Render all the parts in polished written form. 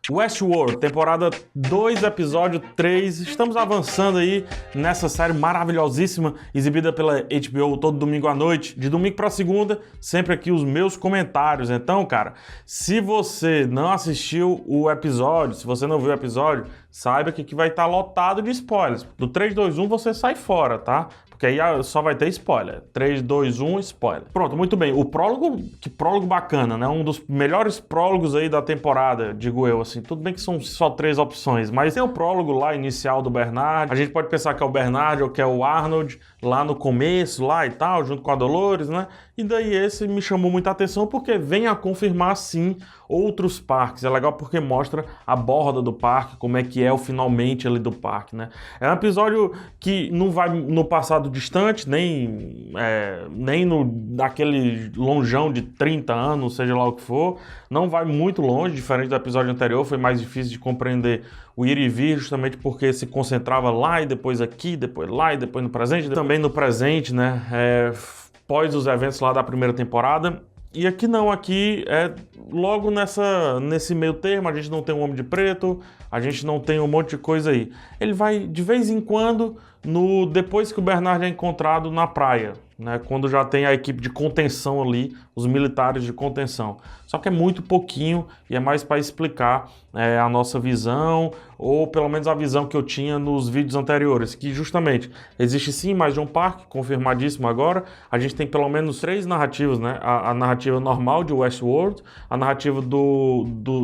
Westworld, temporada 2, episódio 3. Estamos avançando aí nessa série maravilhosíssima, exibida pela HBO todo domingo à noite. De domingo para segunda, sempre aqui os meus comentários. Então, cara, se você não assistiu o episódio, se você não viu o episódio, saiba que aqui vai estar lotado de spoilers. Do 3, 2, 1 você sai fora, tá? Porque aí só vai ter spoiler. 3, 2, 1, spoiler. Pronto, muito bem. O prólogo, que prólogo bacana, né? Um dos melhores prólogos aí da temporada, digo eu, assim. Tudo bem que são só 3 opções, mas tem o prólogo lá inicial do Bernard. A gente pode pensar que é o Bernard ou que é o Arnold lá no começo, lá e tal, junto com a Dolores, né? E daí esse me chamou muita atenção porque vem a confirmar, sim, outros parques. É legal porque mostra a borda do parque, como é que é o finalmente ali do parque, né? É um episódio que não vai no passado distante, nem naquele lonjão de 30 anos, seja lá o que for. Não vai muito longe, diferente do episódio anterior, foi mais difícil de compreender o ir e vir, justamente porque se concentrava lá e depois aqui, depois lá e depois no presente. Também no presente, né? Pós os eventos lá da primeira temporada. E aqui não, aqui é logo nesse meio termo, a gente não tem um Homem de Preto, a gente não tem um monte de coisa aí. Ele vai, de vez em quando, depois que o Bernard é encontrado na praia, né, quando já tem a equipe de contenção ali, os militares de contenção. Só que é muito pouquinho e é mais para explicar a nossa visão, ou pelo menos a visão que eu tinha nos vídeos anteriores, que justamente existe sim mais de um parque, confirmadíssimo agora. A gente tem pelo menos 3 narrativas, né? A narrativa normal de Westworld, a narrativa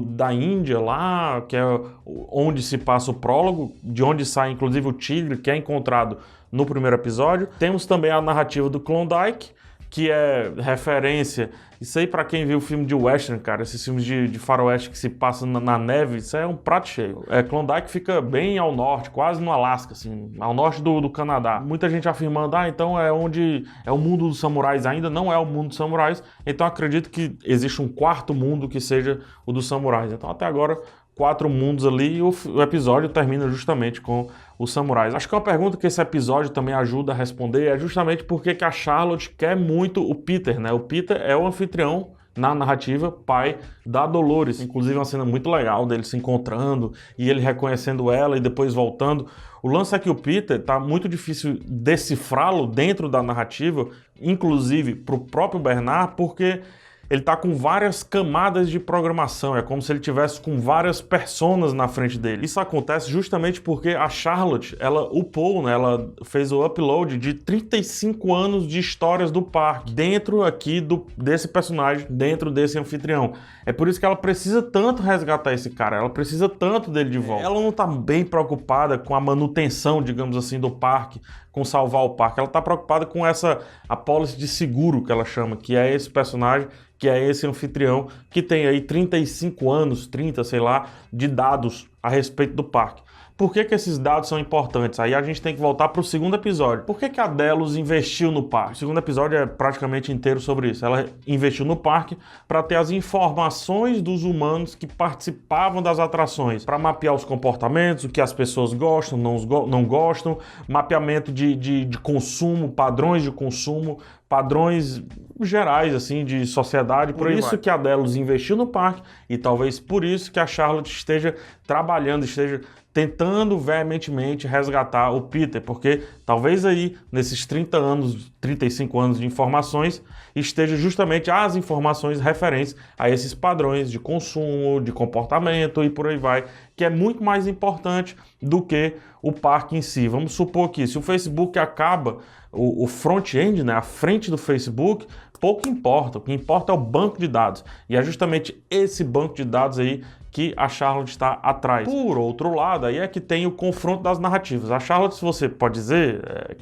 da Índia lá, que é onde se passa o prólogo, de onde sai inclusive o tigre, que é encontrado no primeiro episódio. Temos também a narrativa do Klondike, que é referência. Isso aí, pra quem viu o filme de western, cara, esses filmes de faroeste que se passam na neve, isso é um prato cheio. Klondike fica bem ao norte, quase no Alasca, assim, ao norte do Canadá. Muita gente afirmando, então é onde é o mundo dos samurais. Ainda não é o mundo dos samurais, então acredito que existe um quarto mundo que seja o dos samurais. Então até agora 4 mundos ali, e o episódio termina justamente com os samurais. Acho que uma pergunta que esse episódio também ajuda a responder é justamente por que a Charlotte quer muito o Peter, né? O Peter é o anfitrião na narrativa, pai da Dolores. Inclusive uma cena muito legal dele se encontrando e ele reconhecendo ela e depois voltando. O lance é que o Peter tá muito difícil decifrá-lo dentro da narrativa, inclusive para o próprio Bernard, porque ele tá com várias camadas de programação, é como se ele tivesse com várias personas na frente dele. Isso acontece justamente porque a Charlotte, ela upou, né? Ela fez o upload de 35 anos de histórias do parque, dentro aqui desse personagem, dentro desse anfitrião. É por isso que ela precisa tanto resgatar esse cara, ela precisa tanto dele de volta. Ela não tá bem preocupada com a manutenção, digamos assim, do parque, com salvar o parque. Ela tá preocupada com a pólice de seguro que ela chama, que é esse personagem, que é esse anfitrião, que tem aí 35 anos, 30, sei lá, de dados a respeito do parque. Por que esses dados são importantes? Aí a gente tem que voltar para o segundo episódio. Por que a Delos investiu no parque? O segundo episódio é praticamente inteiro sobre isso. Ela investiu no parque para ter as informações dos humanos que participavam das atrações, para mapear os comportamentos, o que as pessoas gostam, não gostam, mapeamento de consumo, padrões de consumo, padrões gerais, assim, de sociedade. Por isso que a Delos investiu no parque e talvez por isso que a Charlotte esteja trabalhando, esteja tentando veementemente resgatar o Peter, porque talvez aí, nesses 30 anos, 35 anos de informações, esteja justamente as informações referentes a esses padrões de consumo, de comportamento e por aí vai, que é muito mais importante do que o parque em si. Vamos supor que se o Facebook acaba, o front-end, né, a frente do Facebook, pouco importa. O que importa é o banco de dados. E é justamente esse banco de dados aí que a Charlotte está atrás. Por outro lado, aí é que tem o confronto das narrativas. A Charlotte, se você pode dizer,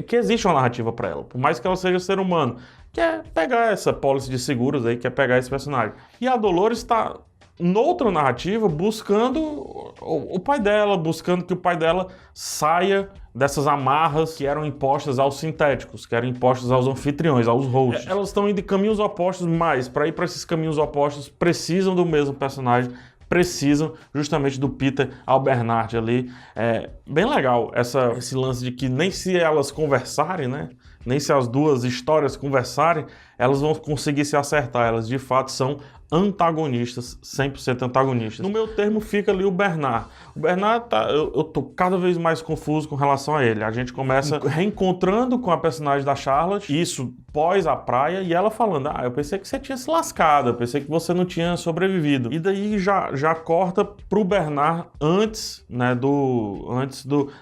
que existe uma narrativa para ela, por mais que ela seja ser humano, que é pegar essa pólice de seguros aí, que é pegar esse personagem. E a Dolores está noutra narrativa buscando o pai dela, buscando que o pai dela saia dessas amarras que eram impostas aos sintéticos, que eram impostas aos anfitriões, aos hosts. Elas estão indo de caminhos opostos, mas para ir para esses caminhos opostos precisam do mesmo personagem, precisam justamente do Peter ao Bernard ali. É bem legal esse lance de que nem se elas conversarem, né? Nem se as duas histórias conversarem, elas vão conseguir se acertar. Elas de fato são antagonistas, 100% antagonistas. No meu termo fica ali o Bernard. O Bernard, eu tô cada vez mais confuso com relação a ele. A gente começa reencontrando com a personagem da Charlotte, isso pós a praia, e ela falando, eu pensei que você tinha se lascado, eu pensei que você não tinha sobrevivido. E daí já corta pro Bernard antes, né,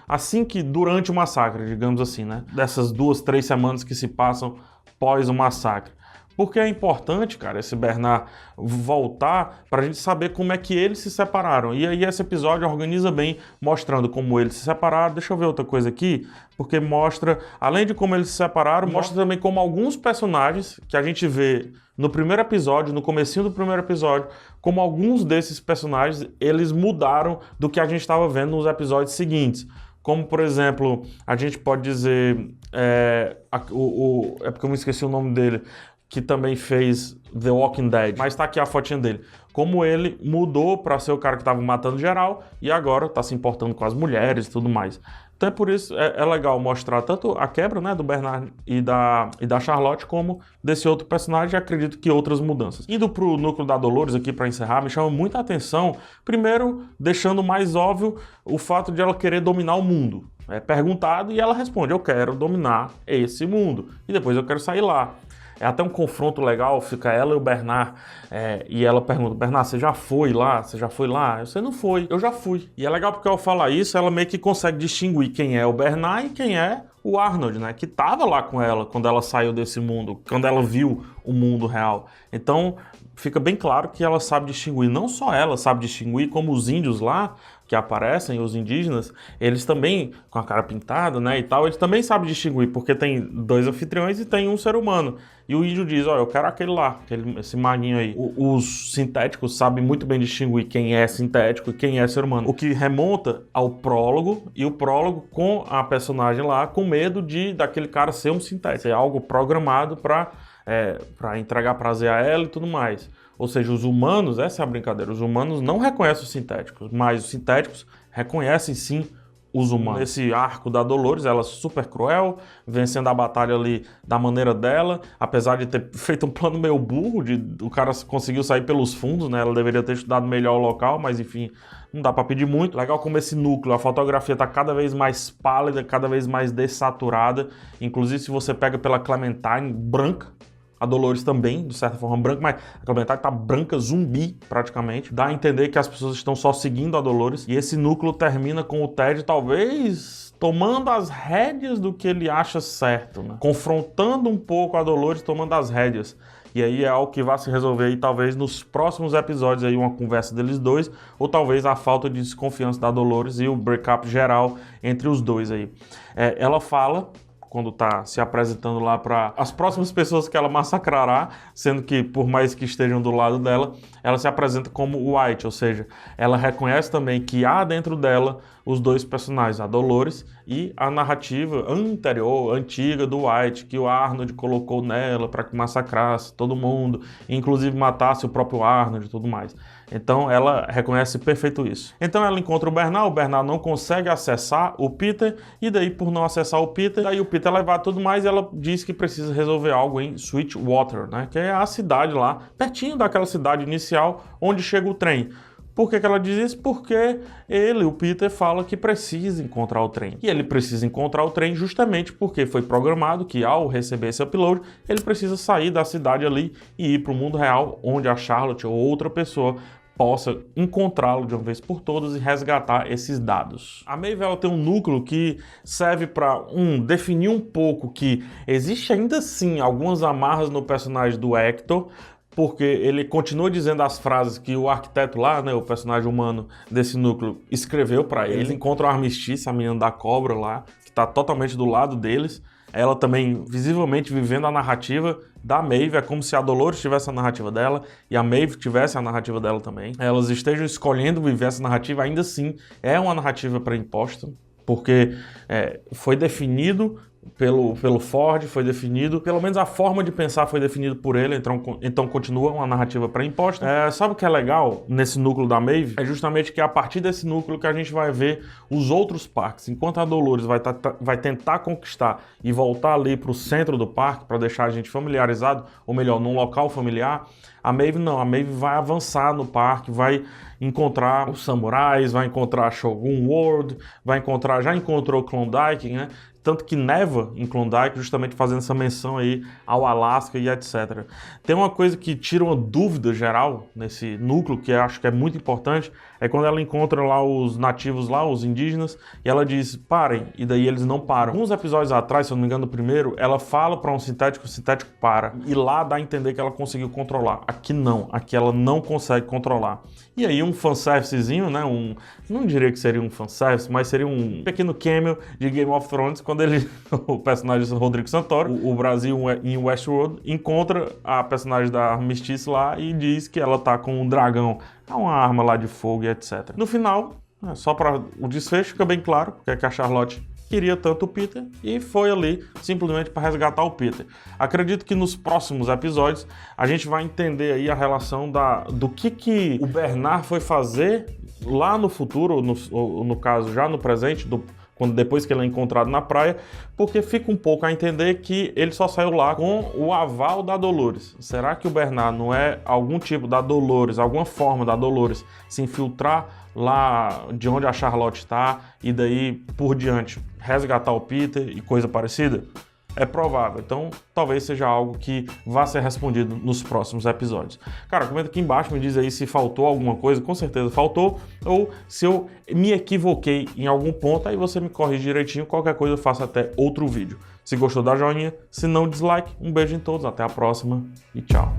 assim que durante o massacre, digamos assim, né, dessas 2-3 semanas que se passam pós o massacre. Porque é importante, cara, esse Bernard voltar pra gente saber como é que eles se separaram. E aí esse episódio organiza bem, mostrando como eles se separaram. Deixa eu ver outra coisa aqui, porque mostra, além de como eles se separaram, mostra também como alguns personagens que a gente vê no primeiro episódio, no comecinho do primeiro episódio, como alguns desses personagens, eles mudaram do que a gente estava vendo nos episódios seguintes. Como, por exemplo, a gente pode dizer, é porque eu me esqueci o nome dele, que também fez The Walking Dead, mas tá aqui a fotinha dele. Como ele mudou para ser o cara que tava matando geral e agora tá se importando com as mulheres e tudo mais. Então é por isso, é legal mostrar tanto a quebra, né, do Bernard e da Charlotte, como desse outro personagem, e acredito que outras mudanças. Indo pro núcleo da Dolores aqui para encerrar, me chama muita atenção, primeiro deixando mais óbvio o fato de ela querer dominar o mundo. É perguntado e ela responde, eu quero dominar esse mundo e depois eu quero sair lá. É até um confronto legal, fica ela e o Bernard, e ela pergunta, Bernard, você já foi lá? Você já foi lá? Você não foi, eu já fui. E é legal porque ao falar isso, ela meio que consegue distinguir quem é o Bernard e quem é o Arnold, né? Que tava lá com ela quando ela saiu desse mundo, quando ela viu o mundo real. Então, fica bem claro que ela sabe distinguir, não só ela sabe distinguir, como os índios lá, que aparecem, os indígenas, eles também, com a cara pintada, né, e tal, eles também sabem distinguir, porque tem 2 anfitriões e tem um ser humano. E o índio diz, eu quero aquele lá, esse maguinho aí. Os sintéticos sabem muito bem distinguir quem é sintético e quem é ser humano. O que remonta ao prólogo, e o prólogo com a personagem lá, com medo daquele cara ser um sintético, ser algo programado para entregar prazer a ela e tudo mais. Ou seja, os humanos, essa é a brincadeira, os humanos não reconhecem os sintéticos, mas os sintéticos reconhecem sim os humanos. Nesse arco da Dolores, ela é super cruel, vencendo a batalha ali da maneira dela, apesar de ter feito um plano meio burro, o cara conseguiu sair pelos fundos, né? Ela deveria ter estudado melhor o local, mas enfim, não dá pra pedir muito. Legal como esse núcleo, a fotografia tá cada vez mais pálida, cada vez mais dessaturada, inclusive se você pega pela Clementine, branca, a Dolores também, de certa forma, branca, mas a Clementine tá branca, zumbi, praticamente. Dá a entender que as pessoas estão só seguindo a Dolores. E esse núcleo termina com o Ted, talvez, tomando as rédeas do que ele acha certo, né? Confrontando um pouco a Dolores, tomando as rédeas. E aí é algo que vai se resolver aí, talvez, nos próximos episódios, aí, uma conversa deles dois, ou talvez a falta de desconfiança da Dolores e o breakup geral entre os dois aí. Ela fala, quando tá se apresentando lá para as próximas pessoas que ela massacrará, sendo que, por mais que estejam do lado dela, ela se apresenta como White, ou seja, ela reconhece também que há dentro dela os 2 personagens, a Dolores e a narrativa anterior, antiga do White, que o Arnold colocou nela para que massacrasse todo mundo, inclusive matasse o próprio Arnold e tudo mais. Então ela reconhece perfeito isso. Então ela encontra o Bernard não consegue acessar o Peter, e daí por não acessar o Peter, daí o Peter é levado tudo mais, e ela diz que precisa resolver algo em Sweetwater, né? Que é a cidade lá, pertinho daquela cidade inicial onde chega o trem. Por que ela diz isso? Porque o Peter, fala que precisa encontrar o trem. E ele precisa encontrar o trem justamente porque foi programado que ao receber esse upload, ele precisa sair da cidade ali e ir para o mundo real, onde a Charlotte ou outra pessoa possa encontrá-lo de uma vez por todas e resgatar esses dados. A Maeve, ela tem um núcleo que serve para definir um pouco que existe ainda assim algumas amarras no personagem do Hector, porque ele continua dizendo as frases que o arquiteto lá, né, o personagem humano desse núcleo, escreveu para ele. Eles encontram a Armistice, a menina da cobra lá, que está totalmente do lado deles. Ela também, visivelmente, vivendo a narrativa da Maeve. É como se a Dolores tivesse a narrativa dela e a Maeve tivesse a narrativa dela também. Elas estejam escolhendo viver essa narrativa, ainda assim, é uma narrativa pré-imposta, porque foi definido pelo Ford, foi definido, pelo menos a forma de pensar foi definida por ele, então continua uma narrativa pré-imposta. Sabe o que é legal nesse núcleo da Maeve? É justamente que é a partir desse núcleo que a gente vai ver os outros parques. Enquanto a Dolores vai tentar conquistar e voltar ali para o centro do parque, para deixar a gente familiarizado, ou melhor, num local familiar, a Maeve não, a Maeve vai avançar no parque, vai encontrar os samurais, vai encontrar Shogun World, já encontrou Klondike, né? Tanto que neva em Klondike, justamente fazendo essa menção aí ao Alasca e etc. Tem uma coisa que tira uma dúvida geral nesse núcleo, que eu acho que é muito importante, é quando ela encontra lá os nativos lá, os indígenas, e ela diz, parem, e daí eles não param. Alguns episódios atrás, se eu não me engano, no primeiro, ela fala para um sintético, o sintético para, e lá dá a entender que ela conseguiu controlar. Aqui não, aqui ela não consegue controlar. E aí um fanservicezinho, né, não diria que seria um fanservice, mas seria um pequeno cameo de Game of Thrones, quando o personagem Rodrigo Santoro, o Brasil em Westworld, encontra a personagem da Armistice lá e diz que ela tá com um dragão, uma arma lá de fogo e etc. No final, só para o desfecho, fica bem claro porque é que a Charlotte queria tanto o Peter e foi ali simplesmente para resgatar o Peter. Acredito que nos próximos episódios a gente vai entender aí a relação do que o Bernard foi fazer lá no futuro, no caso já no presente, depois que ele é encontrado na praia, porque fica um pouco a entender que ele só saiu lá com o aval da Dolores. Será que o Bernard não é algum tipo da Dolores, alguma forma da Dolores se infiltrar lá de onde a Charlotte está e daí por diante resgatar o Peter e coisa parecida? É provável, então talvez seja algo que vá ser respondido nos próximos episódios. Cara, comenta aqui embaixo, me diz aí se faltou alguma coisa, com certeza faltou, ou se eu me equivoquei em algum ponto, aí você me corrige direitinho, qualquer coisa eu faço até outro vídeo. Se gostou, dá joinha, se não, dislike. Um beijo em todos, até a próxima e tchau.